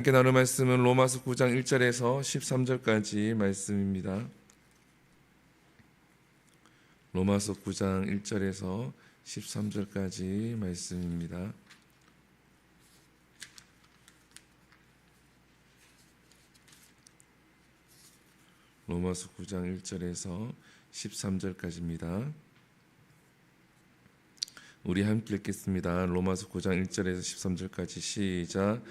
함께 나눌 말씀은 로마서 9장 1절에서 13절까지 말씀입니다. 로마서 9장 1절에서 13절까지 말씀입니다. 로마서 9장 1절에서 13절까지입니다. 우리 함께 읽겠습니다. 로마서 9장 1절에서 13절까지 시작.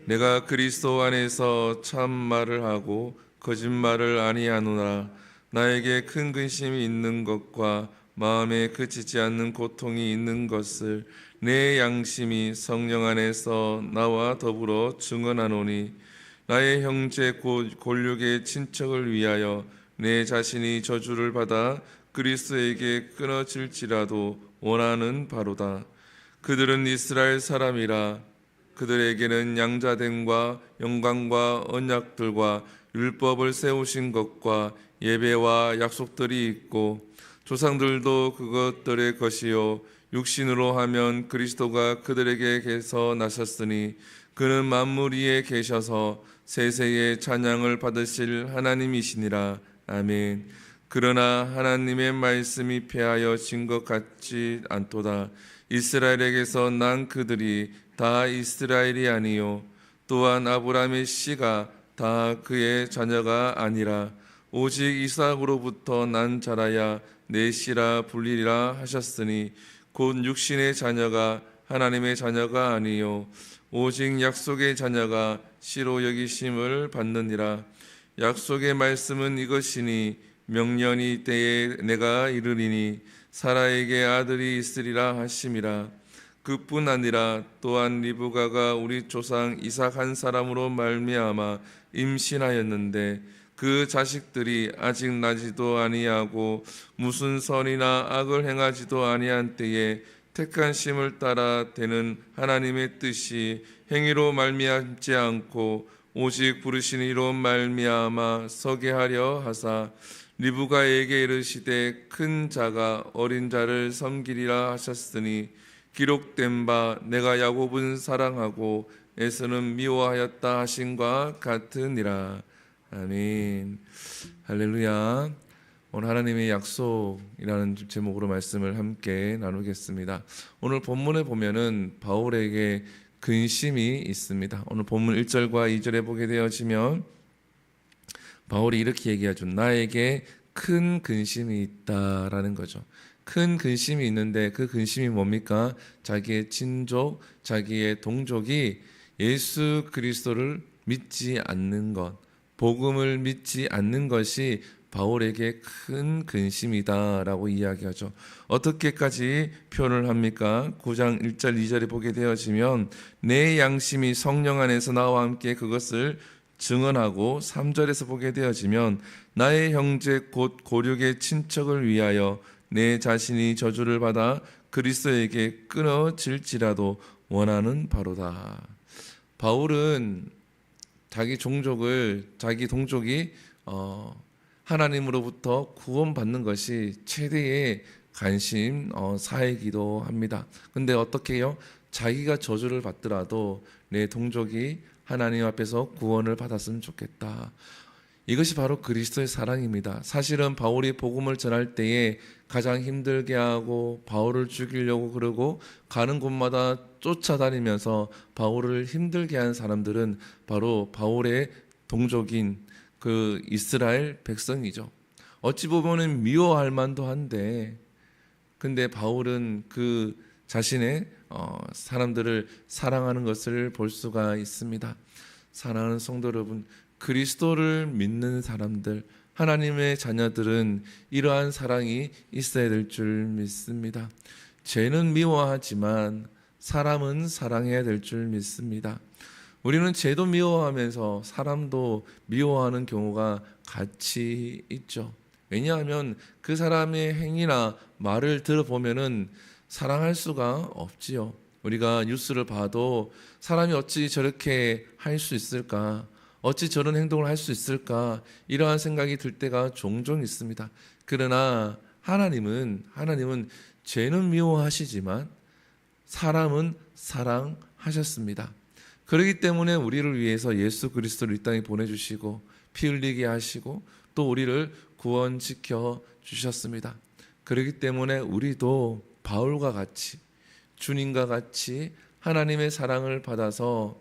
내가 그리스도 안에서 참 말을 하고 거짓말을 아니하노라. 나에게 큰 근심이 있는 것과 마음에 그치지 않는 고통이 있는 것을 내 양심이 성령 안에서 나와 더불어 증언하노니, 나의 형제 곧 골육의 친척을 위하여 내 자신이 저주를 받아 그리스도에게 끊어질지라도 원하는 바로다. 그들은 이스라엘 사람이라. 그들에게는 양자됨과 영광과 언약들과 율법을 세우신 것과 예배와 약속들이 있고, 조상들도 그것들의 것이요 육신으로 하면 그리스도가 그들에게서 나셨으니 그는 만물 위에 계셔서 세세의 찬양을 받으실 하나님이시니라. 아멘. 그러나 하나님의 말씀이 패하여 진 것 같지 않도다. 이스라엘에게서 난 그들이 다 이스라엘이 아니요 또한 아브라함의 씨가 다 그의 자녀가 아니라 오직 이삭으로부터 난 자라야 내 씨라 불리리라 하셨으니, 곧 육신의 자녀가 하나님의 자녀가 아니요 오직 약속의 자녀가 씨로 여기심을 받느니라. 약속의 말씀은 이것이니, 명년이 때에 내가 이르리니 사라에게 아들이 있으리라 하심이라. 그뿐 아니라 또한 리브가가 우리 조상 이삭 한 사람으로 말미암아 임신하였는데, 그 자식들이 아직 나지도 아니하고 무슨 선이나 악을 행하지도 아니한 때에 택한 심을 따라 되는 하나님의 뜻이 행위로 말미암지 않고 오직 부르신 이로 말미암아 서게 하려 하사, 리브가에게 이르시되 큰 자가 어린 자를 섬기리라 하셨으니, 기록된 바 내가 야곱은 사랑하고 에서는 미워하였다 하신과 같으니라. 아멘. 할렐루야. 오늘 하나님의 약속이라는 제목으로 말씀을 함께 나누겠습니다. 오늘 본문에 보면은 바울에게 근심이 있습니다. 오늘 본문 1절과 2절에 보게 되어지면 바울이 이렇게 얘기하죠. 나에게 큰 근심이 있다라는 거죠. 큰 근심이 있는데 그 근심이 뭡니까? 자기의 친족, 자기의 동족이 예수 그리스도를 믿지 않는 것, 복음을 믿지 않는 것이 바울에게 큰 근심이다라고 이야기하죠. 어떻게까지 표현을 합니까? 9장 1절 2절에 보게 되어지면 내 양심이 성령 안에서 나와 함께 그것을 증언하고, 3절에서 보게 되어지면 나의 형제 곧 고륙의 친척을 위하여 내 자신이 저주를 받아 그리스도에게 끊어질지라도 원하는 바로다. 바울은 자기 동족이 하나님으로부터 구원받는 것이 최대의 관심 사이기도 합니다. 근데 어떻게 해요? 자기가 저주를 받더라도 내 동족이 하나님 앞에서 구원을 받았으면 좋겠다. 이것이 바로 그리스도의 사랑입니다. 사실은 바울이 복음을 전할 때에 가장 힘들게 하고 바울을 죽이려고 그러고 가는 곳마다 쫓아다니면서 바울을 힘들게 한 사람들은 바로 바울의 동족인 그 이스라엘 백성이죠. 어찌 보면은 미워할 만도 한데, 근데 바울은 그 자신의 사람들을 사랑하는 것을 볼 수가 있습니다. 사랑하는 성도 여러분, 그리스도를 믿는 사람들, 하나님의 자녀들은 이러한 사랑이 있어야 될 줄 믿습니다. 죄는 미워하지만 사람은 사랑해야 될 줄 믿습니다. 우리는 죄도 미워하면서 사람도 미워하는 경우가 같이 있죠. 왜냐하면 그 사람의 행위나 말을 들어보면은 사랑할 수가 없지요. 우리가 뉴스를 봐도 사람이 어찌 저렇게 할 수 있을까? 어찌 저런 행동을 할 수 있을까? 이러한 생각이 들 때가 종종 있습니다. 그러나 하나님은 죄는 미워하시지만 사람은 사랑하셨습니다. 그렇기 때문에 우리를 위해서 예수 그리스도를 이 땅에 보내주시고 피 흘리게 하시고 또 우리를 구원시켜 주셨습니다. 그렇기 때문에 우리도 바울과 같이 주님과 같이 하나님의 사랑을 받아서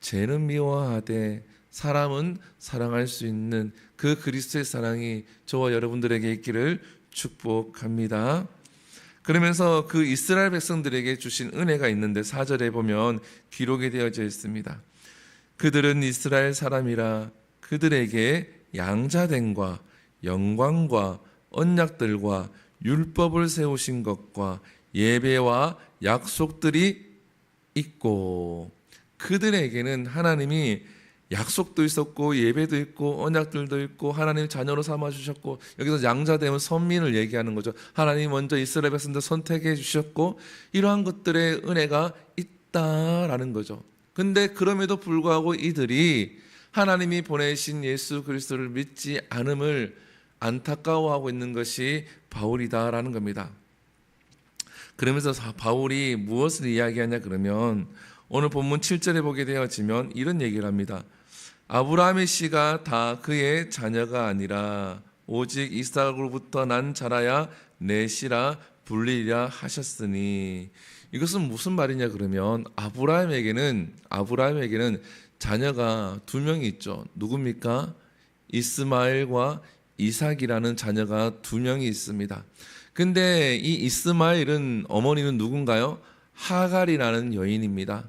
죄는 미워하되 사람은 사랑할 수 있는 그 그리스도의 사랑이 저와 여러분들에게 있기를 축복합니다. 그러면서 그 이스라엘 백성들에게 주신 은혜가 있는데 4절에 보면 기록이 되어져 있습니다. 그들은 이스라엘 사람이라 그들에게 양자됨과 영광과 언약들과 율법을 세우신 것과 예배와 약속들이 있고, 그들에게는 하나님이 약속도 있었고 예배도 있고 언약들도 있고 하나님 자녀로 삼아주셨고, 여기서 양자되면 선민을 얘기하는 거죠. 하나님 먼저 이스라엘 백성들 선택해 주셨고 이러한 것들의 은혜가 있다라는 거죠. 근데 그럼에도 불구하고 이들이 하나님이 보내신 예수 그리스도를 믿지 않음을 안타까워하고 있는 것이 바울이다라는 겁니다. 그러면서 바울이 무엇을 이야기하냐 그러면 오늘 본문 7절에 보게 되어지면 이런 얘기를 합니다. 아브라함의 씨가 다 그의 자녀가 아니라 오직 이삭으로부터 난 자라야 내 씨라 불리리라 하셨으니, 이것은 무슨 말이냐 그러면 아브라함에게는 자녀가 두 명이 있죠. 누굽니까? 이스마엘과 이삭이라는 자녀가 두 명이 있습니다. 근데 이 이스마엘은 어머니는 누군가요? 하갈이라는 여인입니다.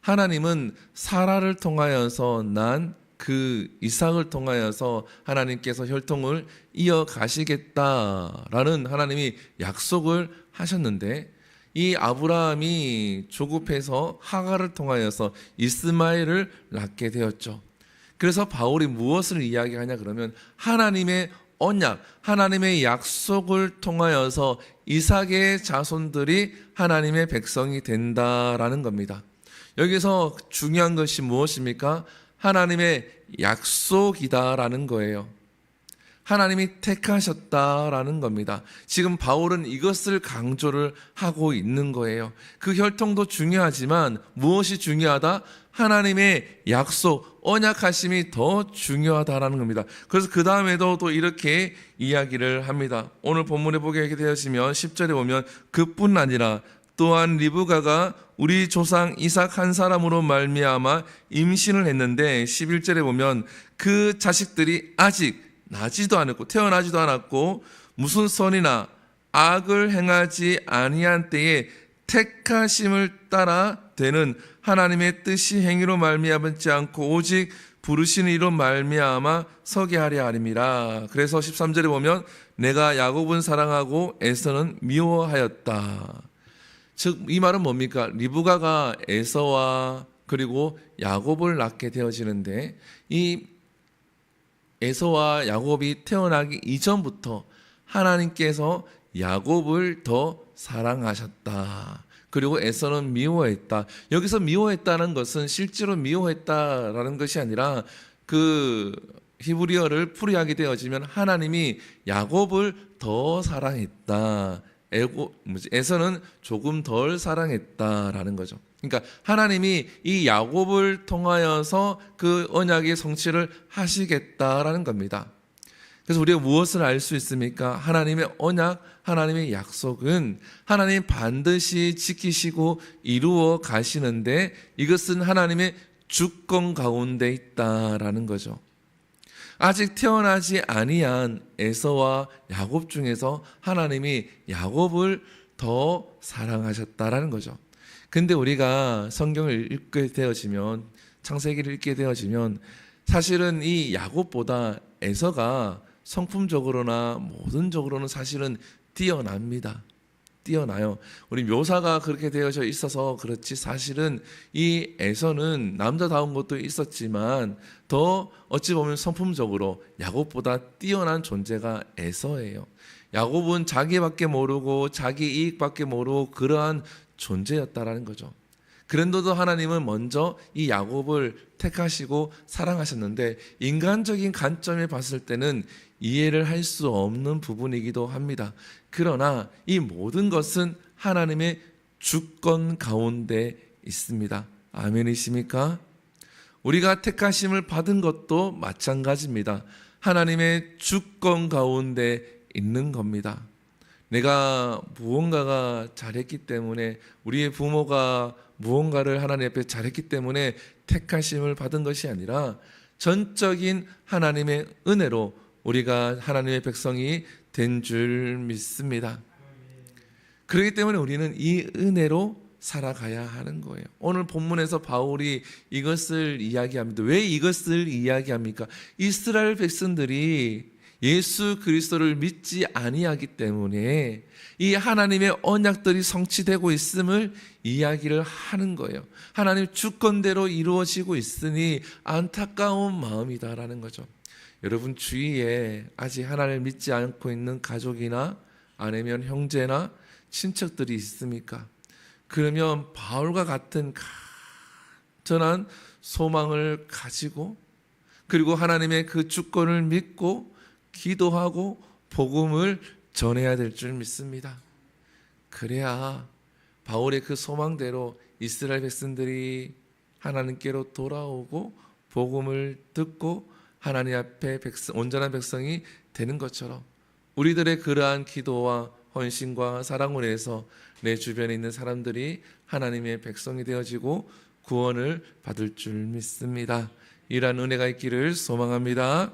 하나님은 사라를 통하여서 난 그 이삭을 통하여서 하나님께서 혈통을 이어가시겠다라는 하나님이 약속을 하셨는데, 이 아브라함이 조급해서 하갈을 통하여서 이스마엘을 낳게 되었죠. 그래서 바울이 무엇을 이야기하냐 그러면 하나님의 언약, 하나님의 약속을 통하여서 이삭의 자손들이 하나님의 백성이 된다라는 겁니다. 여기서 중요한 것이 무엇입니까? 하나님의 약속이다라는 거예요. 하나님이 택하셨다라는 겁니다. 지금 바울은 이것을 강조를 하고 있는 거예요. 그 혈통도 중요하지만 무엇이 중요하다? 하나님의 약속, 언약하심이 더 중요하다라는 겁니다. 그래서 그 다음에도 또 이렇게 이야기를 합니다. 오늘 본문에 보게 되어지면 10절에 보면 그뿐 아니라 또한 리브가가 우리 조상 이삭 한 사람으로 말미암아 임신을 했는데 11절에 보면 그 자식들이 아직 나지도 않았고 태어나지도 않았고 무슨 선이나 악을 행하지 아니한 때에 택하심을 따라 되는 하나님의 뜻이 행위로 말미암지 않고 오직 부르시는 이로 말미암아 서게 하려 함이라. 그래서 13절에 보면 내가 야곱은 사랑하고 에서는 미워하였다. 즉 이 말은 뭡니까? 리브가가 에서와 그리고 야곱을 낳게 되어지는데, 이 에서와 야곱이 태어나기 이전부터 하나님께서 야곱을 더 사랑하셨다. 그리고 에서는 미워했다. 여기서 미워했다는 것은 실제로 미워했다라는 것이 아니라 그 히브리어를 풀이하게 되어지면 하나님이 야곱을 더 사랑했다. 에서는 조금 덜 사랑했다라는 거죠. 그러니까 하나님이 이 야곱을 통하여서 그 언약의 성취를 하시겠다라는 겁니다. 그래서 우리가 무엇을 알 수 있습니까? 하나님의 언약, 하나님의 약속은 하나님 반드시 지키시고 이루어 가시는데 이것은 하나님의 주권 가운데 있다라는 거죠. 아직 태어나지 아니한 에서와 야곱 중에서 하나님이 야곱을 더 사랑하셨다라는 거죠. 근데 우리가 성경을 읽게 되어지면, 창세기를 읽게 되어지면 사실은 이 야곱보다 에서가 성품적으로나 모든적으로는 사실은 뛰어납니다. 뛰어나요. 우리 묘사가 그렇게 되어져 있어서 그렇지 사실은 이 에서는 남자다운 것도 있었지만 더 어찌 보면 성품적으로 야곱보다 뛰어난 존재가 에서예요. 야곱은 자기밖에 모르고 자기 이익밖에 모르고 그러한 존재였다라는 거죠. 그런데도 하나님은 먼저 이 야곱을 택하시고 사랑하셨는데 인간적인 관점에 봤을 때는 이해를 할 수 없는 부분이기도 합니다. 그러나 이 모든 것은 하나님의 주권 가운데 있습니다. 아멘이십니까? 우리가 택하심을 받은 것도 마찬가지입니다. 하나님의 주권 가운데 있는 겁니다. 내가 무언가가 잘했기 때문에, 우리의 부모가 무언가를 하나님 앞에 잘했기 때문에 택하심을 받은 것이 아니라 전적인 하나님의 은혜로 우리가 하나님의 백성이 된 줄 믿습니다. 그렇기 때문에 우리는 이 은혜로 살아가야 하는 거예요. 오늘 본문에서 바울이 이것을 이야기합니다. 왜 이것을 이야기합니까? 이스라엘 백성들이 예수 그리스도를 믿지 아니하기 때문에 이 하나님의 언약들이 성취되고 있음을 이야기를 하는 거예요. 하나님 주권대로 이루어지고 있으니 안타까운 마음이다라는 거죠. 여러분 주위에 아직 하나님을 믿지 않고 있는 가족이나 아니면 형제나 친척들이 있습니까? 그러면 바울과 같은 전한 소망을 가지고, 그리고 하나님의 그 주권을 믿고 기도하고 복음을 전해야 될 줄 믿습니다. 그래야 바울의 그 소망대로 이스라엘 백성들이 하나님께로 돌아오고 복음을 듣고 하나님 앞에 온전한 백성이 되는 것처럼 우리들의 그러한 기도와 헌신과 사랑을 해서 내 주변에 있는 사람들이 하나님의 백성이 되어지고 구원을 받을 줄 믿습니다. 이러한 은혜가 있기를 소망합니다.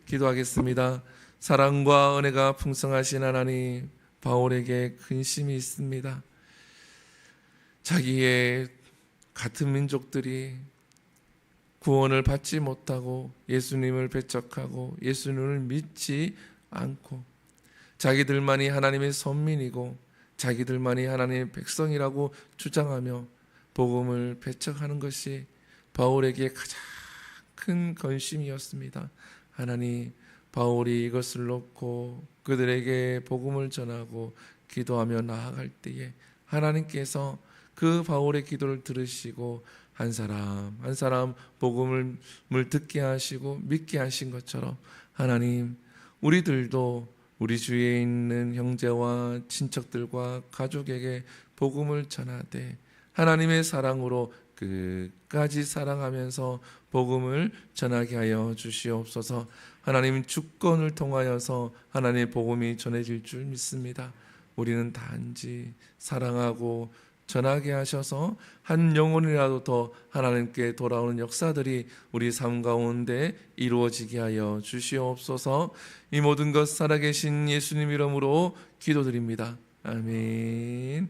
기도하겠습니다. 사랑과 은혜가 풍성하신 하나님, 바울에게 근심이 있습니다. 자기의 같은 민족들이 구원을 받지 못하고 예수님을 배척하고 예수님을 믿지 않고 자기들만이 하나님의 선민이고 자기들만이 하나님의 백성이라고 주장하며 복음을 배척하는 것이 바울에게 가장 큰 건심이었습니다. 하나님, 바울이 이것을 놓고 그들에게 복음을 전하고 기도하며 나아갈 때에 하나님께서 그 바울의 기도를 들으시고 한 사람 한 사람 복음을 듣게 하시고 믿게 하신 것처럼 하나님, 우리들도 우리 주위에 있는 형제와 친척들과 가족에게 복음을 전하되 하나님의 사랑으로 끝까지 사랑하면서 복음을 전하게 하여 주시옵소서. 하나님 주권을 통하여서 하나님의 복음이 전해질 줄 믿습니다. 우리는 단지 사랑하고 전하게 하셔서 한 영혼이라도 더 하나님께 돌아오는 역사들이 우리 삶 가운데 이루어지게 하여 주시옵소서. 이 모든 것 살아계신 예수님 이름으로 기도드립니다. 아멘.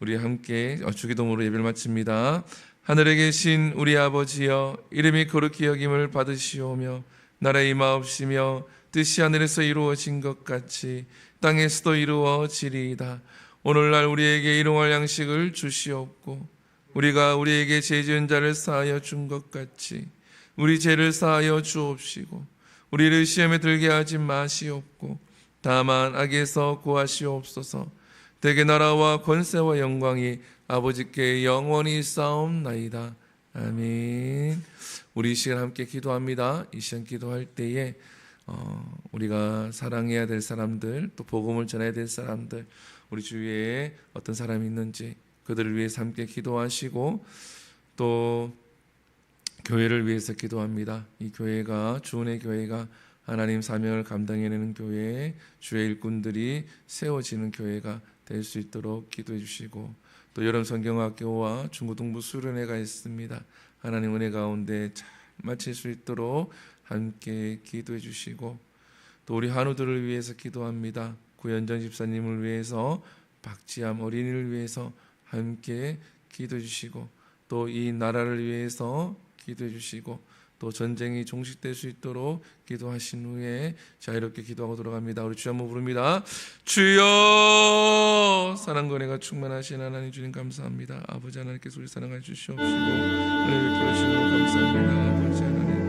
우리 함께 주기도문으로 예배를 마칩니다. 하늘에 계신 우리 아버지여, 이름이 거룩히 여김을 받으시오며 나라의 임하옵시며 뜻이 하늘에서 이루어진 것 같이 땅에서도 이루어지리이다. 오늘날 우리에게 일용할 양식을 주시옵고 우리가 우리에게 죄 지은 자를 사하여 준 것 같이 우리 죄를 사하여 주옵시고 우리를 시험에 들게 하지 마시옵고 다만 악에서 구하시옵소서. 대개 나라와 권세와 영광이 아버지께 영원히 싸움나이다. 아멘. 우리 이 시간 함께 기도합니다. 이 시간 기도할 때에 우리가 사랑해야 될 사람들, 또 복음을 전해야 될 사람들, 우리 주위에 어떤 사람이 있는지 그들을 위해서 함께 기도하시고 또 교회를 위해서 기도합니다. 이 교회가, 주은혜 교회가 하나님 사명을 감당해내는 교회, 주의 일꾼들이 세워지는 교회가 될 수 있도록 기도해 주시고, 또 여름 성경학교와 중고등부 수련회가 있습니다. 하나님 은혜 가운데 잘 마칠 수 있도록 함께 기도해 주시고, 또 우리 한우들을 위해서 기도합니다. 구현정 집사님을 위해서, 박지암 어린이를 위해서 함께 기도해 주시고, 또 이 나라를 위해서 기도해 주시고, 또 전쟁이 종식될 수 있도록 기도하신 후에 자유롭게 기도하고 돌아갑니다. 우리 주여 한번 부릅니다. 주여, 사랑과 은혜가 충만하신 하나님 주님 감사합니다. 아버지 하나님께서 우리 사랑해 주시옵시고 은혜 베풀어 주시고 감사합니다. 아버지 하나님,